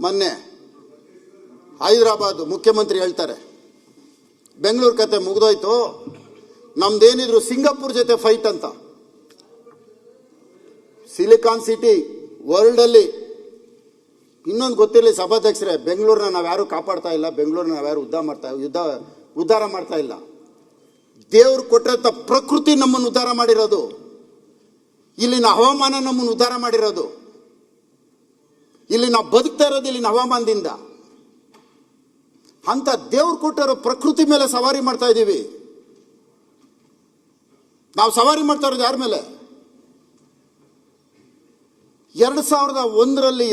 ಮೊನ್ನೆ ಹೈದರಾಬಾದ್ ಮುಖ್ಯಮಂತ್ರಿ ಹೇಳ್ತಾರೆ, ಬೆಂಗಳೂರು ಕತೆ ಮುಗಿದೋಯ್ತು, ನಮ್ದೇನಿದ್ರು ಸಿಂಗಾಪುರ್ ಜೊತೆ ಫೈಟ್ ಅಂತ. ಸಿಲಿಕಾನ್ ಸಿಟಿ ವರ್ಲ್ಡಲ್ಲಿ ಇನ್ನೊಂದು ಗೊತ್ತಿರಲಿ ಸಭಾಧ್ಯಕ್ಷರೇ, ಬೆಂಗಳೂರನ್ನ ನಾವ್ಯಾರು ಕಾಪಾಡ್ತಾ ಇಲ್ಲ, ಬೆಂಗಳೂರನ್ನ ನಾವ್ಯಾರು ಉದ್ಧಾರ ಮಾಡ್ತಾ ಇಲ್ಲ. ದೇವ್ರು ಕೊಟ್ಟಿರೋ ಪ್ರಕೃತಿ ನಮ್ಮನ್ನು ಉದ್ಧಾರ ಮಾಡಿರೋದು, ಇಲ್ಲಿನ ಹವಾಮಾನ ನಮ್ಮನ್ನು ಉದ್ಧಾರ ಮಾಡಿರೋದು, ಇಲ್ಲಿ ನಾವು ಬದುಕ್ತಾ ಇರೋದು ಇಲ್ಲಿನ ಹವಾಮಾನದಿಂದ. ಅಂತ ದೇವ್ರು ಕೊಟ್ಟಿರೋ ಪ್ರಕೃತಿ ಮೇಲೆ ಸವಾರಿ ಮಾಡ್ತಾ ಇದ್ದೀವಿ. ನಾವು ಸವಾರಿ ಮಾಡ್ತಾ ಇರೋದು ಯಾರ ಮೇಲೆ? 2001ರಲ್ಲಿ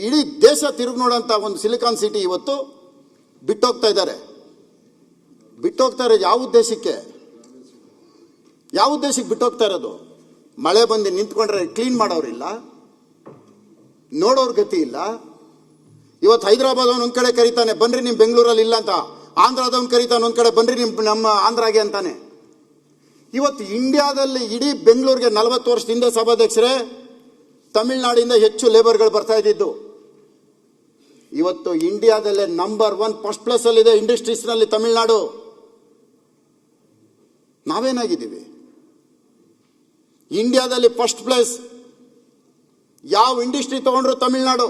ಇಡೀ ದೇಶ ತಿರುಗಿ ನೋಡೋಂಥ ಒಂದು ಸಿಲಿಕಾನ್ ಸಿಟಿ ಇವತ್ತು ಬಿಟ್ಟೋಗ್ತಾ ಇದ್ದಾರೆ. ಯಾವ ಉದ್ದೇಶಕ್ಕೆ ಬಿಟ್ಟೋಗ್ತಾ ಇರೋದು? ಮಳೆ ಬಂದು ನಿಂತ್ಕೊಂಡ್ರೆ ಕ್ಲೀನ್ ಮಾಡೋರಿಲ್ಲ, ನೋಡೋರ್ ಗತಿ ಇಲ್ಲ. ಇವತ್ತು ಹೈದರಾಬಾದ್ ಒಂದ್ ಕಡೆ ಕರೀತಾನೆ, ಬನ್ರಿ ನಿಮ್ ಬೆಂಗಳೂರಲ್ಲಿ ಇಲ್ಲ ಅಂತ. ಆಂಧ್ರದವನ್ ಕರೀತಾನೆ ಒಂದ್ ಕಡೆ, ಬನ್ರಿ ನಮ್ಮ ಆಂಧ್ರಾಗೆ ಅಂತಾನೆ. ಇವತ್ತು ಇಂಡಿಯಾದಲ್ಲಿ ಇಡೀ ಬೆಂಗಳೂರಿಗೆ 40 ವರ್ಷದಿಂದ ಸಭಾಧ್ಯಕ್ಷರೇ ತಮಿಳುನಾಡಿಂದ ಹೆಚ್ಚು ಲೇಬರ್ಗಳು ಬರ್ತಾ ಇದ್ದಿದ್ದು. ಇವತ್ತು ಇಂಡಿಯಾದಲ್ಲೇ ನಂಬರ್ 1 ಫಸ್ಟ್ ಪ್ಲೇಸ್ ಅಲ್ಲಿ ಇದೆ ಇಂಡಸ್ಟ್ರೀಸ್ ನಲ್ಲಿ ತಮಿಳುನಾಡು. ನಾವೇನಾಗಿದ್ದೀವಿ? ಇಂಡಿಯಾದಲ್ಲಿ ಫಸ್ಟ್ ಪ್ಲೇಸ್ ಯಾವ ಇಂಡಸ್ಟ್ರಿ ತಗೊಂಡ್ರು ತಮಿಳುನಾಡು.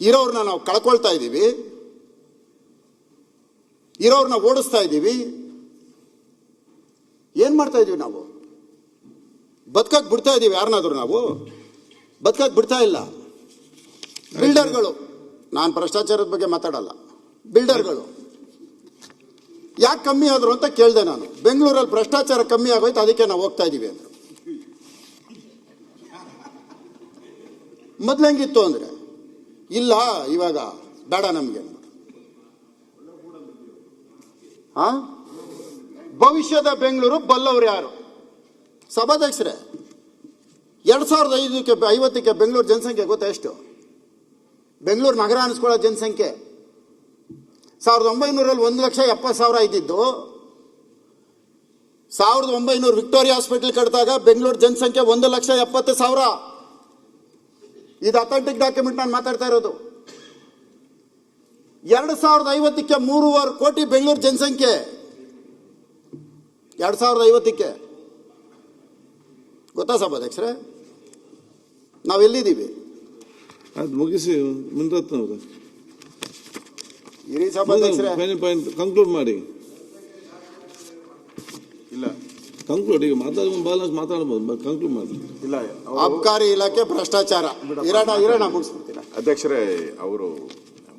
ಇರೋರ್ನ ನಾವು ಕಳ್ಕೊಳ್ತಾ ಇದ್ದೀವಿ, ಇರೋರ್ನ ಓಡಿಸ್ತಾ ಇದ್ದೀವಿ. ಏನ್ ಮಾಡ್ತಾ ಇದೀವಿ ನಾವು? ಬದುಕಕ್ಕೆ ಬಿಡ್ತಾ ಇದ್ದೀವಿ ಯಾರನ್ನಾದ್ರೂ? ನಾವು ಬದುಕಕ್ಕೆ ಬಿಡ್ತಾ ಇಲ್ಲ. ಬಿಲ್ಡರ್ಗಳು, ನಾನು ಭ್ರಷ್ಟಾಚಾರದ ಬಗ್ಗೆ ಮಾತಾಡಲ್ಲ, ಬಿಲ್ಡರ್ಗಳು ಯಾಕೆ ಕಮ್ಮಿ ಆದ್ರು ಅಂತ ಕೇಳಿದೆ ನಾನು. ಬೆಂಗಳೂರಲ್ಲಿ ಭ್ರಷ್ಟಾಚಾರ ಕಮ್ಮಿ ಆಗೋಯ್ತು, ಅದಕ್ಕೆ ನಾವು ಹೋಗ್ತಾ ಇದೀವಿ ಅಂದ್ರು. ಮೊದ್ಲಂಗಿತ್ತು ಅಂದ್ರೆ ಇಲ್ಲ, ಇವಾಗ ಬೇಡ ನಮ್ಗೆ. ಭವಿಷ್ಯದ ಬೆಂಗಳೂರು ಬಲ್ಲವ್ರು ಯಾರು? ಸಭಾಧ್ಯಕ್ಷರೇ, 2050ಕ್ಕೆ ಬೆಂಗಳೂರು ಜನಸಂಖ್ಯೆ ಗೊತ್ತಾ ಎಷ್ಟು? ಬೆಂಗಳೂರು ನಗರ ಅನಿಸ್ಕೊಳ್ಳೋ ಜನಸಂಖ್ಯೆ 1900ರಲ್ಲಿ 1,70,000 ಇದ್ದಿದ್ದು. 1900 ವಿಕ್ಟೋರಿಯಾ ಹಾಸ್ಪಿಟಲ್ ಕಟ್ಟಿದಾಗ ಬೆಂಗಳೂರು ಜನಸಂಖ್ಯೆ 1,70,000. ಇದು ಅಥೆಂಟಿಕ್ ಡಾಕ್ಯುಮೆಂಟ್ ನಾನು ಮಾತಾಡ್ತಾ ಇರೋದು. 2050ಕ್ಕೆ 3.5 ಕೋಟಿ ಬೆಂಗಳೂರು ಜನಸಂಖ್ಯೆ. 2050ಕ್ಕೆ ಗೊತ್ತಾ ಸಭಾಧ್ಯಕ್ಷರೇ? ನಾವೆಲ್ಲಿದ್ದೀವಿ? ಅದು ಮುಗಿಸಿ ಮುಂದತ್ನವ್ರು ಇರಿ ಸಭಾಧ್ಯಕ್ಷರೇ, ಕಂಕ್ಲೂಡ್ ಮಾಡಿ. ಇಲ್ಲ ಕಂಕ್ಲೂಡ್, ಈಗ ಮಾತಾಡ್ಬೋದು, ಕಂಕ್ಲೂಡ್ ಮಾಡಿ. ಇಲ್ಲ, ಅಬಕಾರಿ ಇಲಾಖೆ ಭ್ರಷ್ಟಾಚಾರ ಇರೋಣ ಮುಗಿಸ್ಬಿಡ್ತೀರ. ಅಧ್ಯಕ್ಷರೇ, ಅವರು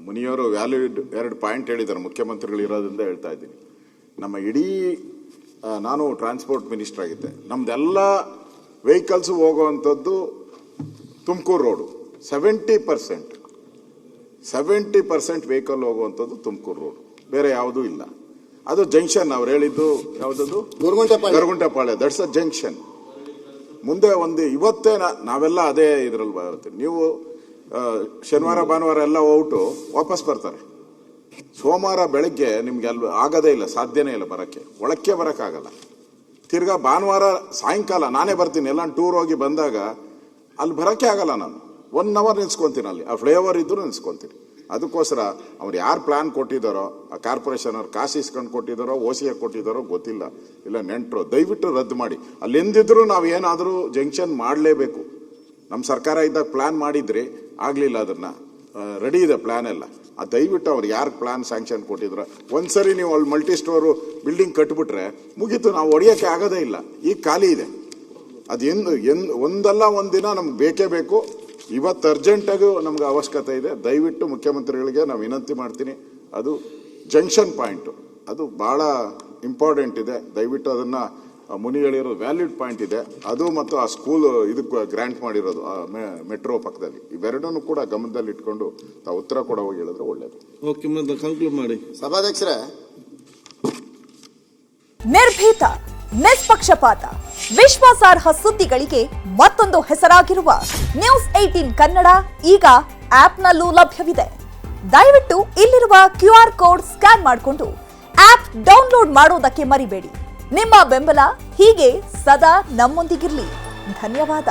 ಮುನಿಯವರು ವ್ಯಾಲಿಡ್ 2 ಪಾಯಿಂಟ್ ಹೇಳಿದ್ದಾರೆ. ಮುಖ್ಯಮಂತ್ರಿಗಳು ಇರೋದ್ರಿಂದ ಹೇಳ್ತಾ ಇದ್ದೀನಿ. ನಮ್ಮ ಇಡೀ ನಾನು ಟ್ರಾನ್ಸ್ಪೋರ್ಟ್ ಮಿನಿಸ್ಟರ್ ಆಗಿದ್ದೆ, ನಮ್ದೆಲ್ಲ ವೆಹಿಕಲ್ಸ್ ಹೋಗುವಂಥದ್ದು ತುಮಕೂರು ರೋಡು. 70% ವೆಹಿಕಲ್ ಹೋಗುವಂಥದ್ದು ತುಮಕೂರು ರೋಡು, ಬೇರೆ ಯಾವುದೂ ಇಲ್ಲ. ಅದು ಜಂಕ್ಷನ್. ಅವ್ರು ಹೇಳಿದ್ದು ಯಾವುದದು? ಗರುಗುಂಟೆಪಾಳ್ಯ. That's a junction. ಮುಂದೆ ಇವತ್ತೇ ನಾವೆಲ್ಲ ಅದೇ ಇದ್ರಲ್ಲಿ ಬರ್ತೀವಿ. ನೀವು ಶನಿವಾರ ಭಾನುವಾರ ಎಲ್ಲ ಹೋಗ್ಬಿಟ್ಟು ವಾಪಸ್ ಬರ್ತಾರೆ. ಸೋಮವಾರ ಬೆಳಗ್ಗೆ ನಿಮ್ಗೆ ಅಲ್ಲಿ ಆಗೋದೇ ಇಲ್ಲ, ಸಾಧ್ಯನೇ ಇಲ್ಲ ಬರೋಕ್ಕೆ, ಒಳಕ್ಕೆ ಬರೋಕ್ಕಾಗಲ್ಲ. ತಿರ್ಗಾ ಭಾನುವಾರ ಸಾಯಂಕಾಲ ನಾನೇ ಬರ್ತೀನಿ. ಎಲ್ಲ ಟೂರ್ ಹೋಗಿ ಬಂದಾಗ ಅಲ್ಲಿ ಬರೋಕ್ಕೆ ಆಗಲ್ಲ. ನಾನು 1 ಅವರ್ ನಿಲ್ಸ್ಕೊತೀನಿ ಅಲ್ಲಿ, ಆ ಫ್ಲೈಓವರ್ ಇದ್ರೂ ನಿಲ್ಸ್ಕೊತೀನಿ. ಅದಕ್ಕೋಸ್ಕರ ಅವ್ರು ಯಾರು ಪ್ಲಾನ್ ಕೊಟ್ಟಿದ್ದಾರೋ, ಆ ಕಾರ್ಪೊರೇಷನ್ ಅವ್ರು ಕಾಸು ಇಸ್ಕೊಂಡು ಕೊಟ್ಟಿದ್ದಾರೋ, OCA ಕೊಟ್ಟಿದ್ದಾರೋ ಗೊತ್ತಿಲ್ಲ, ಇಲ್ಲ ನೆಂಟರು, ದಯವಿಟ್ಟು ರದ್ದು ಮಾಡಿ. ಅಲ್ಲಿ ಎಂದಿದ್ರು ನಾವು ಏನಾದರೂ ಜಂಕ್ಷನ್ ಮಾಡಲೇಬೇಕು. ನಮ್ಮ ಸರ್ಕಾರ ಇದ್ದಾಗ ಪ್ಲಾನ್ ಮಾಡಿದ್ರಿ, ಆಗಲಿಲ್ಲ. ಅದನ್ನ ರೆಡಿ ಇದೆ ಪ್ಲಾನ್ ಎಲ್ಲ. ದಯವಿಟ್ಟು ಅವ್ರು ಯಾರು ಪ್ಲಾನ್ ಸ್ಯಾಂಕ್ಷನ್ ಕೊಟ್ಟಿದ್ರು, ಒಂದ್ಸರಿ ನೀವು ಅಲ್ಲಿ ಮಲ್ಟಿ ಸ್ಟೋರು ಬಿಲ್ಡಿಂಗ್ ಕಟ್ಬಿಟ್ರೆ ಮುಗೀತು, ನಾವು ಹೊಡೆಯೋಕ್ಕೆ ಆಗೋದೇ ಇಲ್ಲ. ಈಗ ಖಾಲಿ ಇದೆ. ಅದು ಒಂದಲ್ಲ ಒಂದಿನ ನಮ್ಗೆ ಬೇಕೇ ಬೇಕು. ಇವತ್ತು ಅರ್ಜೆಂಟಾಗೂ ನಮ್ಗೆ ಅವಶ್ಯಕತೆ ಇದೆ. ದಯವಿಟ್ಟು ಮುಖ್ಯಮಂತ್ರಿಗಳಿಗೆ ನಾವು ವಿನಂತಿ ಮಾಡ್ತೀನಿ, ಅದು ಜಂಕ್ಷನ್ ಪಾಯಿಂಟು ಅದು ಭಾಳ ಇಂಪಾರ್ಟೆಂಟ್ ಇದೆ. ದಯವಿಟ್ಟು ಅದನ್ನು ಮುನಿ ಹೇಳಿರೋ ವ್ಯಾಲಿಡ್ ಪಾಯಿಂಟ್ ಇದೆ ಅದು, ಮತ್ತು ಆ ಸ್ಕೂಲ್ ಇದಕ್ಕೆ ಗ್ರಾಂಟ್ ಮಾಡಿರೋದು ಮೆಟ್ರೋ ಪಕ್ಕದಲ್ಲಿ, ಇವೆರಡನ್ನು ಕೂಡ ಗಮನದಲ್ಲಿ ಇಟ್ಕೊಂಡು ತಾವು ಉತ್ತರ ಕೊಡ ಹೋಗಿ ಹೇಳಿದ್ರೆ ಒಳ್ಳೇದು. ಓಕೆ, ಕಂಕ್ಲೂಡ್ ಮಾಡಿ ಸಭಾಧ್ಯಕ್ಷರೇ. ನಿರ್ಭೀತ, ನಿಷ್ಪಕ್ಷಪಾತ, ವಿಶ್ವಾಸಾರ್ಹ ಸುದ್ದಿಗಳಿಗೆ ಮತ್ತೊಂದು ಹೆಸರಾಗಿರುವ ನ್ಯೂಸ್ 18 ಕನ್ನಡ ಈಗ ಆಪ್ನಲ್ಲೂ ಲಭ್ಯವಿದೆ. ದಯವಿಟ್ಟು ಇಲ್ಲಿರುವ QR ಕೋಡ್ ಸ್ಕ್ಯಾನ್ ಮಾಡಿಕೊಂಡು ಆಪ್ ಡೌನ್ಲೋಡ್ ಮಾಡೋದಕ್ಕೆ ಮರಿಬೇಡಿ. ನಿಮ್ಮ ಬೆಂಬಲ ಹೀಗೆ ಸದಾ ನಮ್ಮೊಂದಿಗಿರಲಿ. ಧನ್ಯವಾದ.